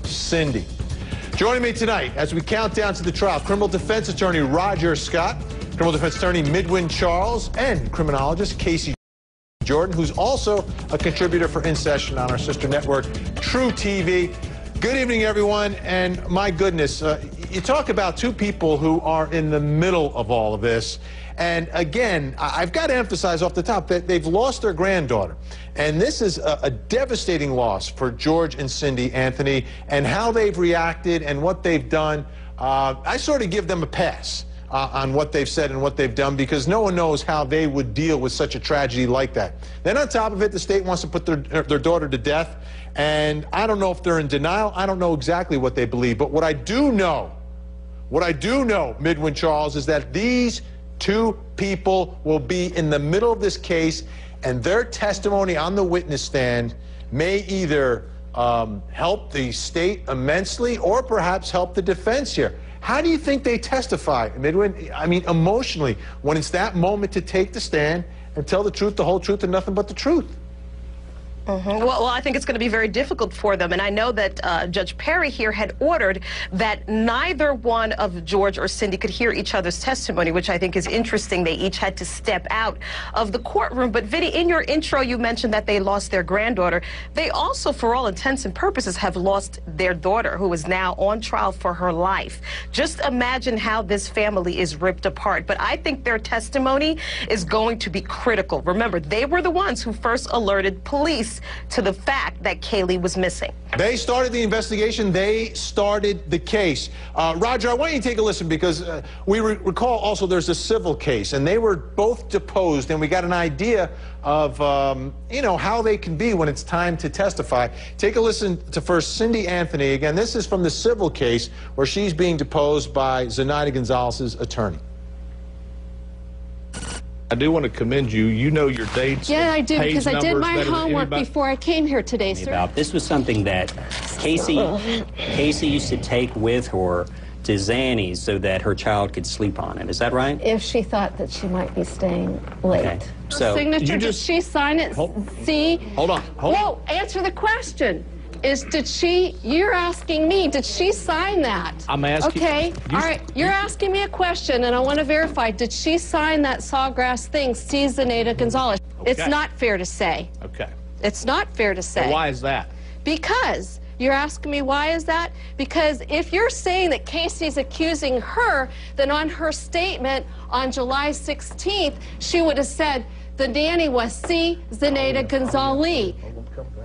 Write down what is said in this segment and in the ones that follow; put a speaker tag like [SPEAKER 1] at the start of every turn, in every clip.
[SPEAKER 1] Cindy. Joining me tonight as we count down to the trial, criminal defense attorney Roger Scott, criminal defense attorney Midwin Charles, and criminologist Casey Jordan, who's also a contributor for In Session on our sister network, True TV. Good evening, everyone, and my goodness, you talk about two people who are in the middle of all of this. And again, I've got to emphasize off the top that they've lost their granddaughter. And this is a devastating loss for George and Cindy Anthony, and how they've reacted and what they've done. I sort of give them a pass on what they've said and what they've done, because no one knows how they would deal with such a tragedy like that. Then on top of it, the state wants to put their daughter to death. And I don't know if they're in denial. I don't know exactly what they believe. But what I do know, Midwin Charles, is that these two people will be in the middle of this case, and their testimony on the witness stand may either help the state immensely or perhaps help the defense here. How do you think they testify, Midwin? I mean, emotionally, when it's that moment to take the stand and tell the truth, the whole truth, and nothing but the truth?
[SPEAKER 2] Well, I think it's going to be very difficult for them. And I know that Judge Perry here had ordered that neither one of George or Cindy could hear each other's testimony, which I think is interesting. They each had to step out of the courtroom. But Vinny, in your intro, you mentioned that they lost their granddaughter. They also, for all intents and purposes, have lost their daughter, who is now on trial for her life. Just imagine how this family is ripped apart. But I think their testimony is going to be critical. Remember, they were the ones who first alerted police to the fact that Kaylee was missing.
[SPEAKER 1] They started the investigation. They started the case. Roger, I want you to take a listen, because we recall also there's a civil case, and they were both deposed, and we got an idea of, you know, how they can be when it's time to testify. Take a listen to first Cindy Anthony. Again, this is from the civil case where she's being deposed by Zenaida Gonzalez's attorney.
[SPEAKER 3] I do want to commend you. You know your dates.
[SPEAKER 4] Yeah, I do, because I did my homework before I came here today, sir.
[SPEAKER 5] This was something that Casey used to take with her to Zanny's so that her child could sleep on it. Is that right?
[SPEAKER 4] If she thought that she might be staying late.
[SPEAKER 5] Okay. So
[SPEAKER 4] signature, did she sign it? See?
[SPEAKER 3] Hold on.
[SPEAKER 4] Whoa, answer the question. You're asking me, did she sign that?
[SPEAKER 3] I'm asking.
[SPEAKER 4] Okay, all right, you're asking me a question, and I want to verify, did she sign that Sawgrass thing, see Zenaida Gonzalez?
[SPEAKER 3] Okay.
[SPEAKER 4] It's not fair to say.
[SPEAKER 3] Okay.
[SPEAKER 4] It's not fair to say.
[SPEAKER 3] So why is that?
[SPEAKER 4] Because you're asking me why is that? Because if you're saying that Casey's accusing her, then on her statement on July 16th, she would have said the nanny was C. Zenaida Gonzalez.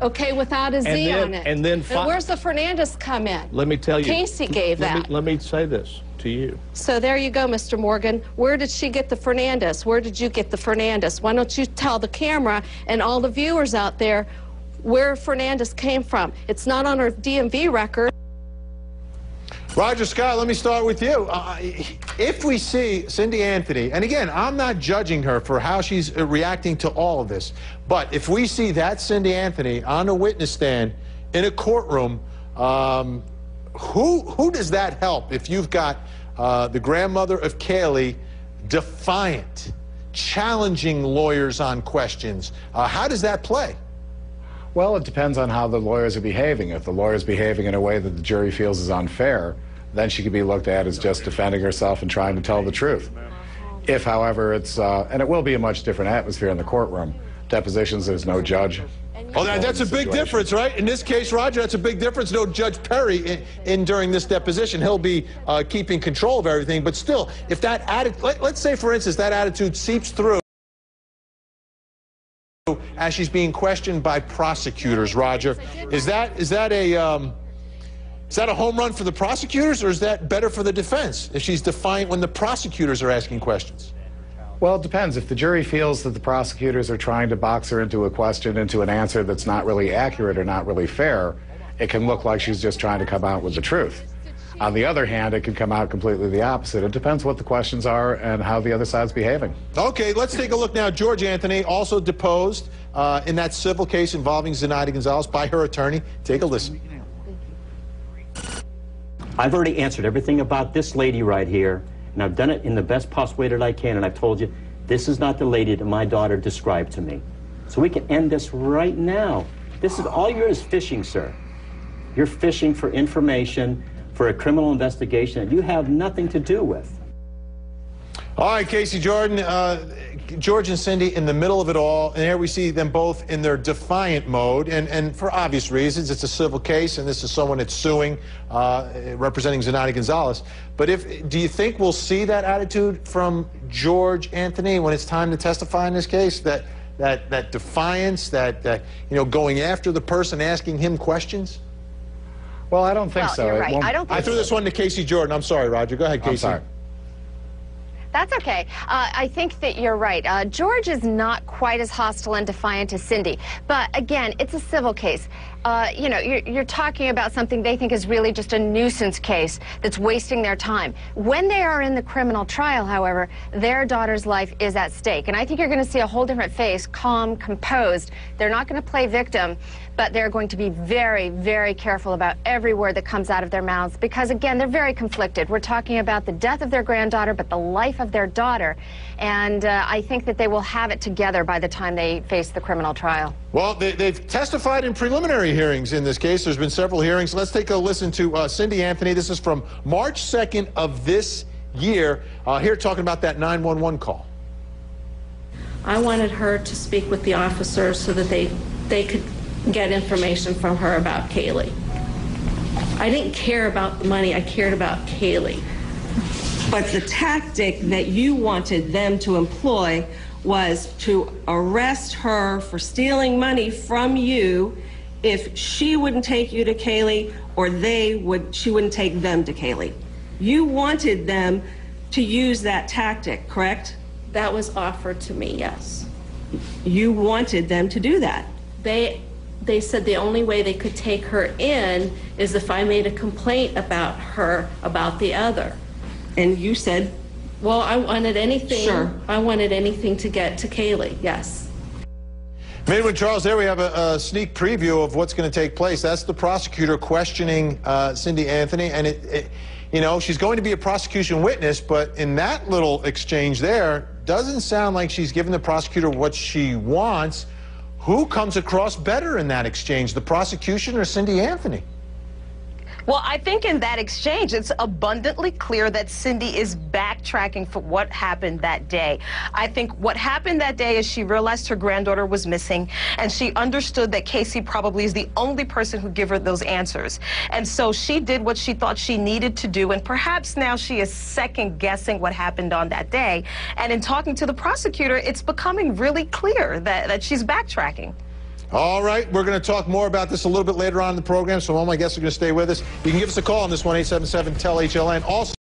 [SPEAKER 4] Okay, without a Z on it.
[SPEAKER 3] And
[SPEAKER 4] where's the Fernandez come in?
[SPEAKER 3] Let me tell you.
[SPEAKER 4] Casey gave that.
[SPEAKER 3] Let me say this to you.
[SPEAKER 4] So there you go, Mr. Morgan. Where did she get the Fernandez? Where did you get the Fernandez? Why don't you tell the camera and all the viewers out there where Fernandez came from? It's not on her DMV record.
[SPEAKER 1] Roger Scott, let me start with you. If we see Cindy Anthony, and again, I'm not judging her for how she's reacting to all of this, but if we see that Cindy Anthony on a witness stand in a courtroom, who does that help? If you've got the grandmother of Kaylee defiant, challenging lawyers on questions, how does that play?
[SPEAKER 6] Well, it depends on how the lawyers are behaving. If the lawyer's behaving in a way that the jury feels is unfair, then she could be looked at as just defending herself and trying to tell the truth. If, however, it's, and it will be a much different atmosphere in the courtroom. Depositions, there's no judge.
[SPEAKER 1] Oh, that's a big difference, right? In this case, Roger, that's a big difference. No Judge Perry in during this deposition. He'll be keeping control of everything. But still, if that attitude, let's say, for instance, that attitude seeps through as she's being questioned by prosecutors, Roger, is that a home run for the prosecutors, or is that better for the defense if she's defiant when the prosecutors are asking questions?
[SPEAKER 6] Well, it depends. If the jury feels that the prosecutors are trying to box her into a question, into an answer that's not really accurate or not really fair, it can look like she's just trying to come out with the truth. On the other hand, it can come out completely the opposite. It depends what the questions are and how the other side's behaving.
[SPEAKER 1] Okay, let's take a look now. George Anthony, also deposed in that civil case involving Zenaida Gonzalez by her attorney. Take a listen.
[SPEAKER 5] I've already answered everything about this lady right here, and I've done it in the best possible way that I can, and I've told you, this is not the lady that my daughter described to me. So we can end this right now. This is all yours fishing, sir. You're fishing for information for a criminal investigation that you have nothing to do with.
[SPEAKER 1] All right, Casey Jordan, George and Cindy in the middle of it all, and here we see them both in their defiant mode, and for obvious reasons. It's a civil case, and this is someone that's suing, representing Zenaida Gonzalez. But do you think we'll see that attitude from George Anthony when it's time to testify in this case? That defiance, that going after the person, asking him questions?
[SPEAKER 6] Well, I don't think so.
[SPEAKER 7] You're right.
[SPEAKER 1] I threw this one to Casey Jordan. I'm sorry, Roger. Go ahead, Casey.
[SPEAKER 6] I'm sorry.
[SPEAKER 7] That's okay. I think that you're right. George is not quite as hostile and defiant as Cindy. But again, it's a civil case. You're talking about something they think is really just a nuisance case that's wasting their time. When they are in the criminal trial, however, their daughter's life is at stake. And I think you're going to see a whole different face, calm, composed. They're not going to play victim, but they're going to be very, very careful about every word that comes out of their mouths because, again, they're very conflicted. We're talking about the death of their granddaughter, but the life of their daughter. And I think that they will have it together by the time they face the criminal trial.
[SPEAKER 1] Well, they've testified in preliminary hearings in this case. There's been several hearings. Let's take a listen to Cindy Anthony. This is from March 2nd of this year. Here talking about that 911 call.
[SPEAKER 8] I wanted her to speak with the officers so that they could get information from her about Kaylee. I didn't care about the money. I cared about Kaylee.
[SPEAKER 9] But the tactic that you wanted them to employ was to arrest her for stealing money from you if she wouldn't take you to Kaylee or she wouldn't take them to Kaylee. You wanted them to use that tactic, correct?
[SPEAKER 8] That was offered to me, yes.
[SPEAKER 9] You wanted them to do that.
[SPEAKER 8] They said the only way they could take her in is if I made a complaint about her, about the other.
[SPEAKER 9] And you said?
[SPEAKER 8] Well, I wanted anything.
[SPEAKER 9] Sure.
[SPEAKER 8] I wanted anything to get to Kaylee, yes.
[SPEAKER 1] Midwin Charles, there we have a sneak preview of what's going to take place. That's the prosecutor questioning Cindy Anthony, and she's going to be a prosecution witness, but in that little exchange there, doesn't sound like she's giving the prosecutor what she wants. Who comes across better in that exchange, the prosecution or Cindy Anthony?
[SPEAKER 2] Well, I think in that exchange, it's abundantly clear that Cindy is backtracking for what happened that day. I think what happened that day is she realized her granddaughter was missing, and she understood that Casey probably is the only person who gave her those answers. And so she did what she thought she needed to do, and perhaps now she is second-guessing what happened on that day. And in talking to the prosecutor, it's becoming really clear that she's backtracking.
[SPEAKER 1] All right, we're going to talk more about this a little bit later on in the program, so all my guests are going to stay with us. You can give us a call on this 1-877-TEL-HLN. Also,